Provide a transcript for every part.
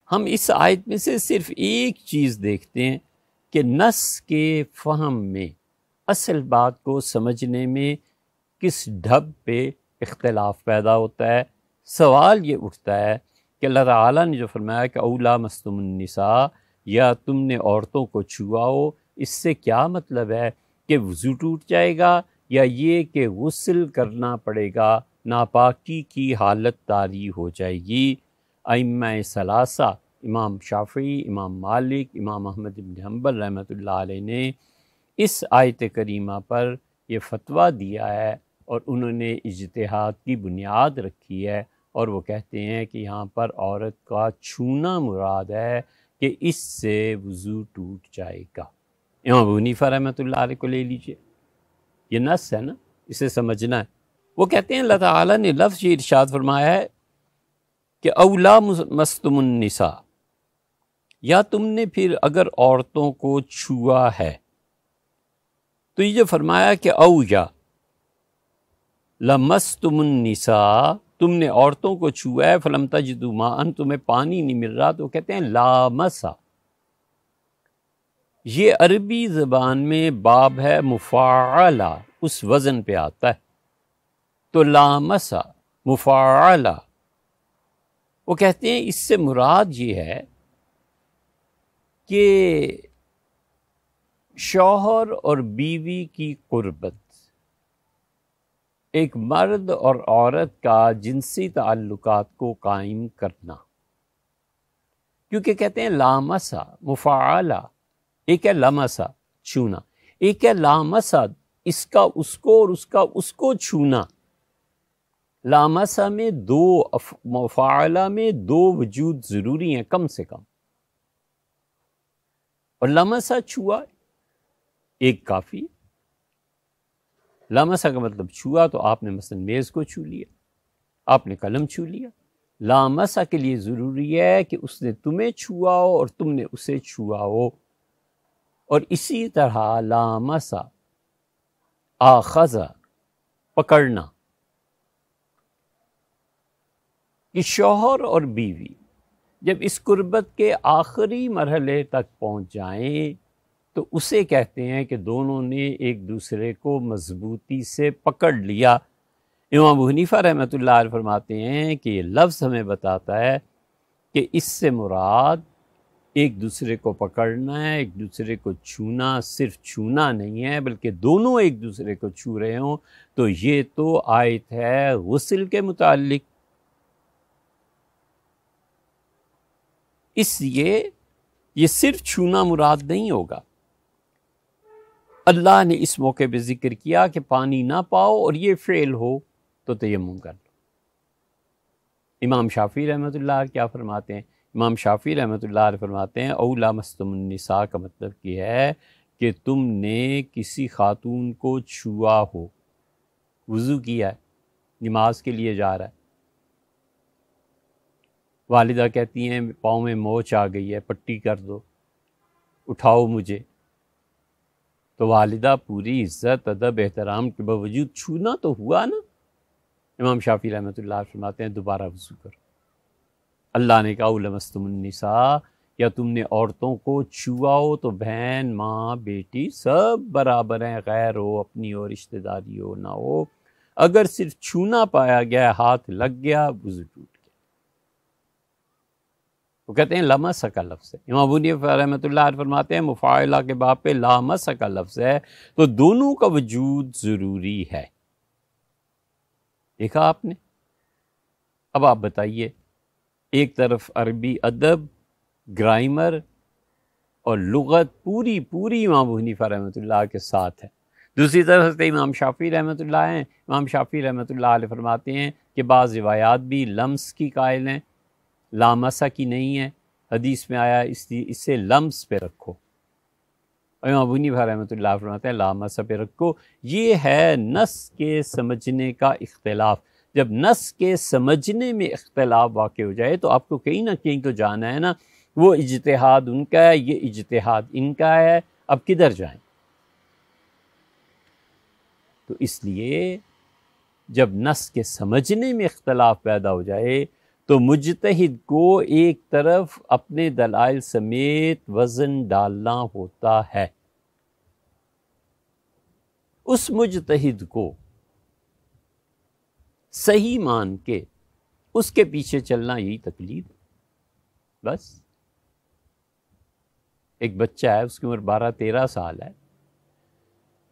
ہم اس آیت میں سے صرف ایک چیز دیکھتے ہیں کہ نص کے فہم میں، اصل بات کو سمجھنے میں کس ڈھب پہ اختلاف پیدا ہوتا ہے۔ سوال یہ اٹھتا ہے کہ اللہ تعالیٰ نے جو فرمایا کہ اولا مستم النساء، یا تم نے عورتوں کو چھوا ہو، اس سے کیا مطلب ہے کہ وضو ٹوٹ جائے گا، یا یہ کہ غسل کرنا پڑے گا، ناپاکی کی حالت طاری ہو جائے گی؟ ائمہ ثلاثہ، امام شافعی، امام مالک، امام احمد بن حنبل رحمۃ اللہ علیہ نے اس آیت کریمہ پر یہ فتویٰ دیا ہے، اور انہوں نے اجتہاد کی بنیاد رکھی ہے، اور وہ کہتے ہیں کہ یہاں پر عورت کا چھونا مراد ہے کہ اس سے وضو ٹوٹ جائے گا۔ امام ابو حنیفہ رحمۃ اللہ علیہ کو لے لیجئے، یہ نص ہے نا، اسے سمجھنا ہے۔ وہ کہتے ہیں اللہ تعالیٰ نے لفظ یہ ارشاد فرمایا ہے کہ اولا مستم النساء، یا تم نے پھر اگر عورتوں کو چھوا ہے، تو یہ جو فرمایا کہ او یا لمستم النساء، تم نے عورتوں کو چھوا ہے، فلم تجدوا ماء، تمہیں پانی نہیں مل رہا، تو کہتے ہیں لامسا۔ یہ عربی زبان میں باب ہے مفاعلہ، اس وزن پہ آتا ہے، تو لامسا مفاعلہ۔ وہ کہتے ہیں اس سے مراد یہ ہے کہ شوہر اور بیوی کی قربت، ایک مرد اور عورت کا جنسی تعلقات کو قائم کرنا، کیونکہ کہتے ہیں لامسا مفاعلہ، ایک ہے لمسا چھونا، ایک ہے لامسا اس کا اس کو اور اس کا اس کو چھونا۔ لامسا میں دو، مفاعلہ میں دو وجود ضروری ہیں کم سے کم، اور لمسا چھوا ایک کافی۔ لامسا کا مطلب چھوا، تو آپ نے مثلا میز کو چھو لیا، آپ نے قلم چھو لیا۔ لامسا کے لیے ضروری ہے کہ اس نے تمہیں چھوا ہو اور تم نے اسے چھوا ہو۔ اور اسی طرح لامسا آخذا، پکڑنا، کہ شوہر اور بیوی جب اس قربت کے آخری مرحلے تک پہنچ جائیں تو اسے کہتے ہیں کہ دونوں نے ایک دوسرے کو مضبوطی سے پکڑ لیا۔ امام ابو حنیفہ رحمۃ اللہ علیہ فرماتے ہیں کہ یہ لفظ ہمیں بتاتا ہے کہ اس سے مراد ایک دوسرے کو پکڑنا ہے، ایک دوسرے کو چھونا، صرف چھونا نہیں ہے بلکہ دونوں ایک دوسرے کو چھو رہے ہوں، تو یہ تو آیت ہے غسل کے متعلق۔ اس لیے یہ صرف چھونا مراد نہیں ہوگا۔ اللہ نے اس موقع پہ ذکر کیا کہ پانی نہ پاؤ اور یہ فعل ہو تو تیمم کر لو۔ امام شافعی رحمۃ اللہ علیہ کیا فرماتے ہیں؟ امام شافعی رحمۃ اللہ علیہ فرماتے ہیں اولا مستم النساء کا مطلب یہ ہے کہ تم نے کسی خاتون کو چھوا ہو، وضو کیا ہے، نماز کے لیے جا رہا ہے، والدہ کہتی ہیں پاؤں میں موچ آ گئی ہے، پٹی کر دو، اٹھاؤ مجھے، تو والدہ پوری عزت ادب احترام کے باوجود چھونا تو ہوا نا۔ امام شافعی رحمۃ اللہ علیہ فرماتے ہیں دوبارہ وضو کرو۔ اللہ نے کہا لمستم النساء، یا تم نے عورتوں کو چھوا ہو، تو بہن، ماں، بیٹی سب برابر ہیں، غیر ہو، اپنی ہو، رشتہ داری ہو نہ ہو، اگر صرف چھونا پایا گیا، ہاتھ لگ گیا، وضو ٹوٹ گیا۔ وہ کہتے ہیں لمسا کا لفظ ہے۔ امام ابو حنیفہ رحمۃ اللہ علیہ فرماتے ہیں مفاعلہ کے باب پہ لامسا کا لفظ ہے، تو دونوں کا وجود ضروری ہے۔ دیکھا آپ نے؟ اب آپ بتائیے، ایک طرف عربی ادب، گرامر اور لغت پوری امام ابو حنیفہ رحمۃ اللہ کے ساتھ ہے، دوسری طرف سے امام شافعی رحمۃ اللہ ہیں۔ امام شافعی رحمۃ اللہ علیہ فرماتے ہیں کہ بعض روایات بھی لمس کی قائل ہیں، لامسا کی نہیں ہے، حدیث میں آیا اس سے لمس پہ رکھو۔ امام ابو حنیفہ رحمۃ اللہ فرماتے ہیں لامسا پہ رکھو۔ یہ ہے نص کے سمجھنے کا اختلاف۔ جب نص کے سمجھنے میں اختلاف واقع ہو جائے تو آپ کو کہیں نہ کہیں تو جانا ہے نا، وہ اجتہاد ان کا ہے، یہ اجتہاد ان کا ہے، اب کدھر جائیں؟ تو اس لیے جب نص کے سمجھنے میں اختلاف پیدا ہو جائے تو مجتہد کو ایک طرف اپنے دلائل سمیت وزن ڈالنا ہوتا ہے. اس مجتہد کو صحیح مان کے اس کے پیچھے چلنا یہی تقلید. بس ایک بچہ ہے، اس کی عمر 12-13 سال ہے،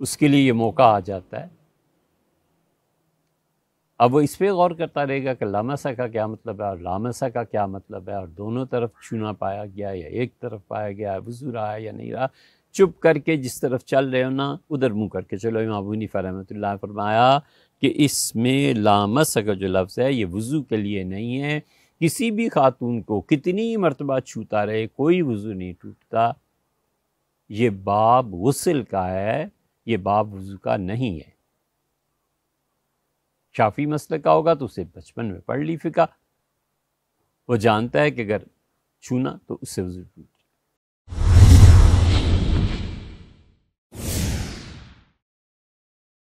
اس کے لیے یہ موقع آ جاتا ہے. اب وہ اس پہ غور کرتا رہے گا کہ لامسہ کا کیا مطلب ہے اور لامسہ کا کیا مطلب ہے، اور دونوں طرف چھونا پایا گیا یا ایک طرف پایا گیا، وضو رہا یا نہیں رہا. چپ کر کے جس طرف چل رہے ہو نا ادھر منہ کر کے چلو. امام ابو حنیفہ رحمۃ اللہ نے فرمایا کہ اس میں لامسہ کا جو لفظ ہے یہ وضو کے لیے نہیں ہے. کسی بھی خاتون کو کتنی مرتبہ چھوتا رہے کوئی وضو نہیں ٹوٹتا. یہ باب غسل کا ہے، یہ باب وضو کا نہیں ہے. شافعی مسلک کا ہوگا تو اسے بچپن میں پڑھ لی فقہ، وہ جانتا ہے کہ اگر چھونا تو اس سے وضو ٹوٹتا.